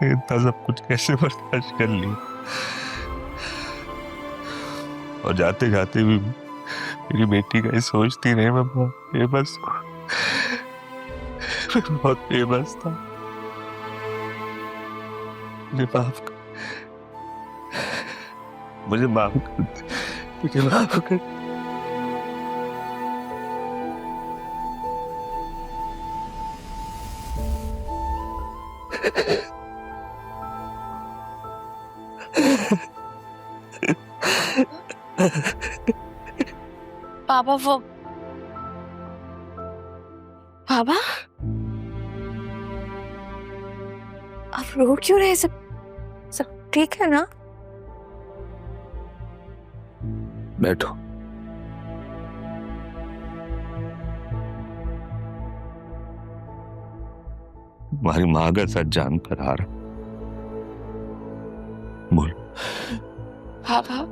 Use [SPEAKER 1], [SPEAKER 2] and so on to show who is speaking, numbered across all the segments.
[SPEAKER 1] इतना सब कुछ कैसे बर्दाश्त कर लिया, और जाते जाते भी मेरी बेटी का ही सोचती रही। मैं बहुत बेबस बहुत बेबस था। मुझे माफ कर, मुझे माफ कर, मुझे माफ कर।
[SPEAKER 2] पापा वो पापा आप रो क्यों रहे? सब सब ठीक है ना?
[SPEAKER 1] बैठो। तुम्हारी माँ का सच जान पर आ रहा। बोल।
[SPEAKER 2] पापा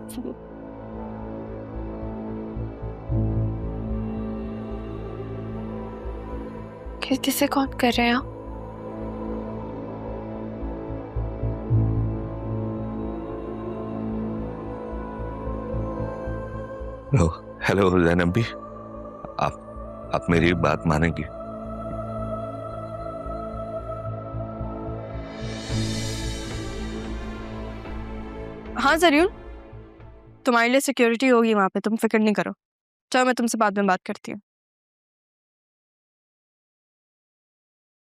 [SPEAKER 2] किसे कॉल कर रहे हैं आप?
[SPEAKER 1] हेलो हेलो ज़ैनब भी, आप मेरी बात मानेंगी?
[SPEAKER 2] हाँ जरूर, तुम्हारे लिए सिक्योरिटी होगी वहां पे, तुम फिक्र नहीं करो। चलो मैं तुमसे बाद में बात करती हूँ।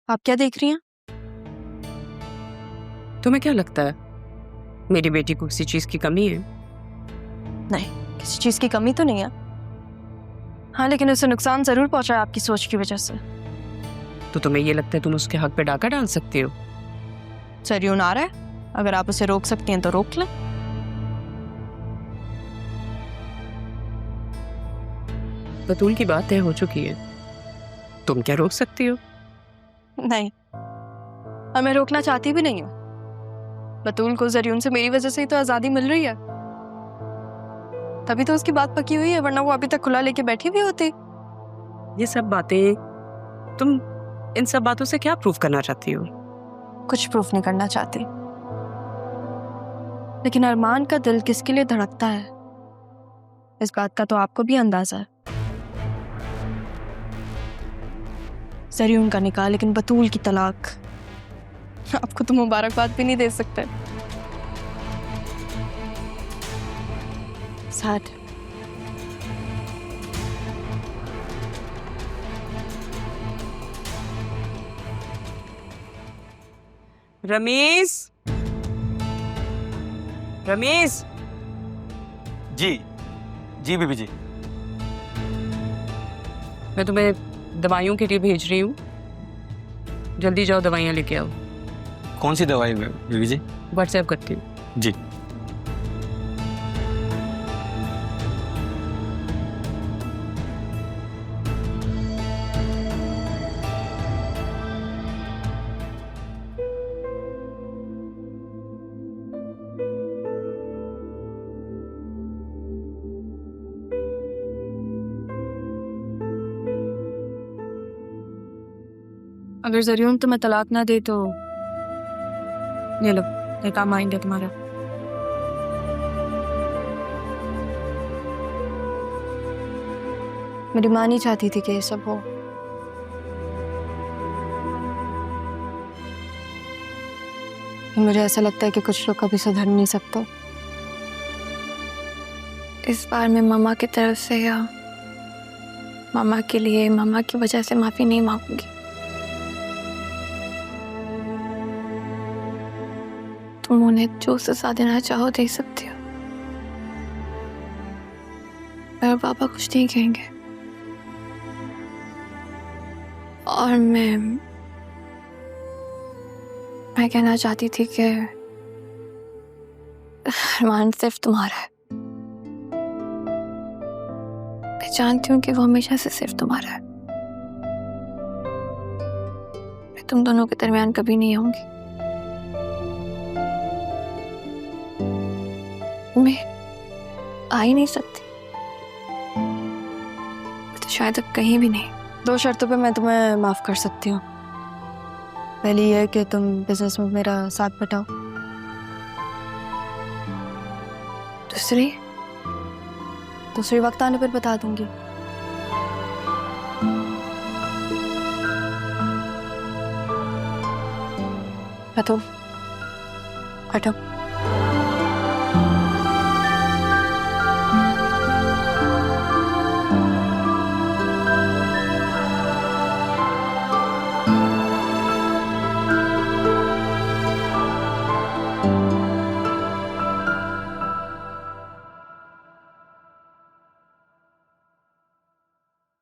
[SPEAKER 2] आप क्या देख रही हैं?
[SPEAKER 3] तुम्हें क्या लगता है मेरी बेटी को किसी चीज की कमी है?
[SPEAKER 2] नहीं, किसी चीज की कमी तो नहीं है। हाँ, लेकिन उसे नुकसान जरूर पहुंचा है आपकी सोच की वजह से।
[SPEAKER 3] तो तुम्हें ये लगता है तुम उसके हक पे डाका डाल सकती हो?
[SPEAKER 2] जरूर आ रहा है, अगर आप उसे रोक सकती हैं तो रोक लें।
[SPEAKER 3] बतूल की बात तय हो चुकी है, तुम क्या रोक सकती हो?
[SPEAKER 2] नहीं, और मैं रोकना चाहती भी नहीं हूँ। बतूल को जरियून से मेरी वजह से ही तो आजादी मिल रही है, तभी तो उसकी बात पकी हुई है, वरना वो अभी तक खुला लेके बैठी भी होती।
[SPEAKER 3] ये सब बातें, तुम इन सब बातों से क्या प्रूव करना चाहती हो?
[SPEAKER 2] कुछ प्रूफ नहीं करना चाहती, लेकिन अरमान का दिल किसके लिए धड़कता है इस बात का तो आपको भी अंदाजा है। जरियून का निकाह, लेकिन बतूल की तलाक। आपको तो मुबारकबाद भी नहीं दे सकते। सैड।
[SPEAKER 3] रमेश, रमेश।
[SPEAKER 4] जी जी बीबी जी।
[SPEAKER 3] मैं तुम्हें दवाइयों के लिए भेज रही हूँ, जल्दी जाओ दवाइयाँ लेके आओ।
[SPEAKER 4] कौन सी दवाई बीबी जी?
[SPEAKER 3] व्हाट्सएप करती हूँ।
[SPEAKER 4] जी।
[SPEAKER 2] अगर जरियून तुम्हें तलाक ना दे तो ले लो, ये काम आएंगे तुम्हारा। मेरी माँ नहीं चाहती थी कि ये सब हो, मुझे ऐसा लगता है कि कुछ लोग कभी सुधर नहीं सकते। इस बार मैं मामा की तरफ से या मामा के लिए मामा की वजह से माफी नहीं मांगूंगी। तुम उन्हें जो सजा देना चाहो दे सकती हो, और पापा कुछ नहीं कहेंगे। और मैं कहना चाहती थी कि अरमान सिर्फ तुम्हारा है। मैं जानती हूँ कि वो हमेशा से सिर्फ तुम्हारा है। मैं तुम दोनों के दरमियान कभी नहीं आऊंगी। मैं आ ही नहीं सकती, तो शायद अब कहीं भी नहीं। 2 शर्तों पे मैं तुम्हें माफ कर सकती हूँ। पहली ये कि तुम बिजनेस में मेरा साथ बटाओ, दूसरी वक्त आने पर बता दूंगी। हटो हटो।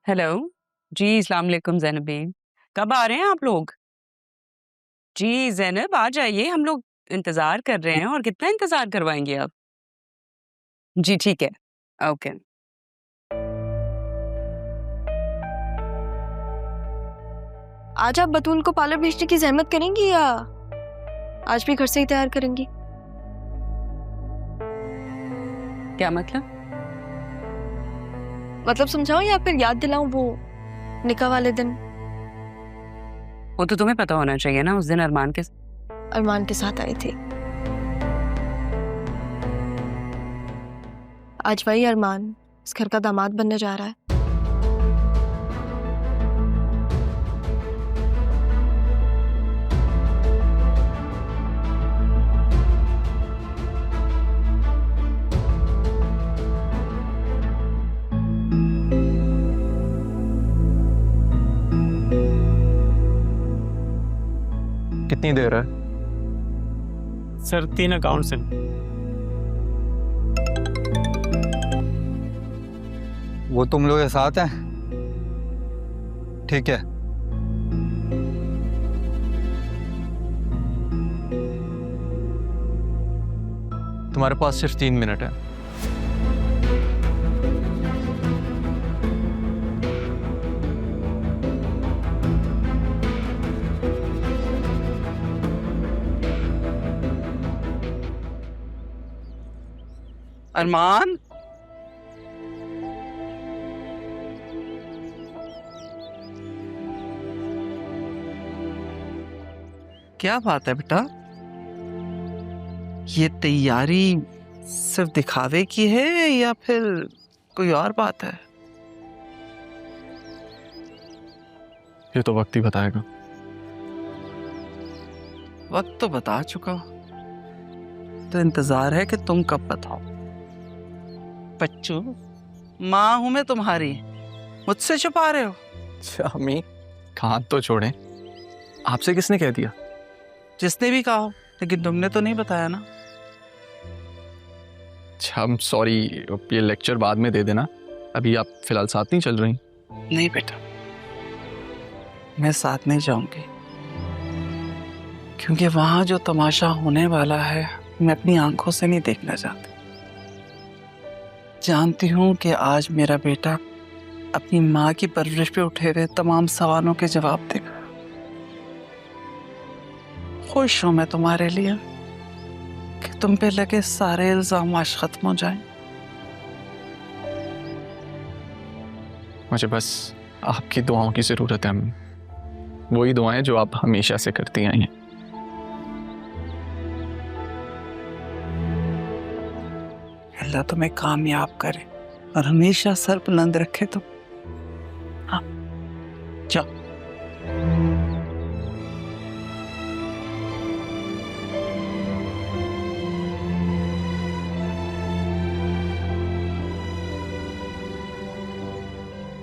[SPEAKER 3] हेलो जी, अस्सलाम वालेकुम ज़ैनब बेग, कब आ रहे हैं आप लोग? जी ज़ैनब आ जाइए, हम लोग इंतज़ार कर रहे हैं। और कितना इंतज़ार करवाएंगे आप? जी ठीक है, ओके।
[SPEAKER 2] आज आप बतूल को पार्लर भेजने की जहमत करेंगी या आज भी घर से ही तैयार करेंगी?
[SPEAKER 3] क्या मतलब?
[SPEAKER 2] मतलब समझाओ या फिर याद दिलाऊं वो निकाह वाले दिन?
[SPEAKER 3] वो तो तुम्हें पता होना चाहिए ना, उस दिन अरमान के
[SPEAKER 2] साथ आई थी। आज वही अरमान इस घर का दामाद बनने जा रहा है।
[SPEAKER 5] कितनी देर है?
[SPEAKER 6] सर 3 अकाउंट से।
[SPEAKER 5] वो तुम लोग के साथ हैं? ठीक है। तुम्हारे पास सिर्फ 3 मिनट है।
[SPEAKER 7] अरमान, क्या बात है बेटा? ये तैयारी सिर्फ दिखावे की है या फिर कोई और बात है?
[SPEAKER 5] ये तो वक्त ही बताएगा।
[SPEAKER 7] वक्त तो बता चुका, तो इंतजार है कि तुम कब बताओ। बच्चू, माँ हूं मैं तुम्हारी, मुझसे छुपा रहे हो?
[SPEAKER 5] अम्मी, कान तो छोड़ें। आपसे किसने कह दिया?
[SPEAKER 7] जिसने भी कहा हो, लेकिन तुमने तो नहीं बताया ना।
[SPEAKER 5] अच्छा, I'm सॉरी, ये लेक्चर बाद में दे देना, अभी आप फिलहाल साथ नहीं चल रही।
[SPEAKER 7] नहीं बेटा, मैं साथ नहीं जाऊंगी, क्योंकि वहां जो तमाशा होने वाला है मैं अपनी आंखों से नहीं देखना चाहती। जानती हूं कि आज मेरा बेटा अपनी माँ की परवरिश पे उठे हुए तमाम सवालों के जवाब देगा। खुश हूं मैं तुम्हारे लिए कि तुम पे लगे सारे इल्जाम आज खत्म हो जाएं।
[SPEAKER 5] मुझे बस आपकी दुआओं की ज़रूरत है अम्मी, वही दुआएं जो आप हमेशा से करती आई हैं।
[SPEAKER 7] अल्लाह तुम्हें कामयाब करे और हमेशा सर बुलंद रखे तुम।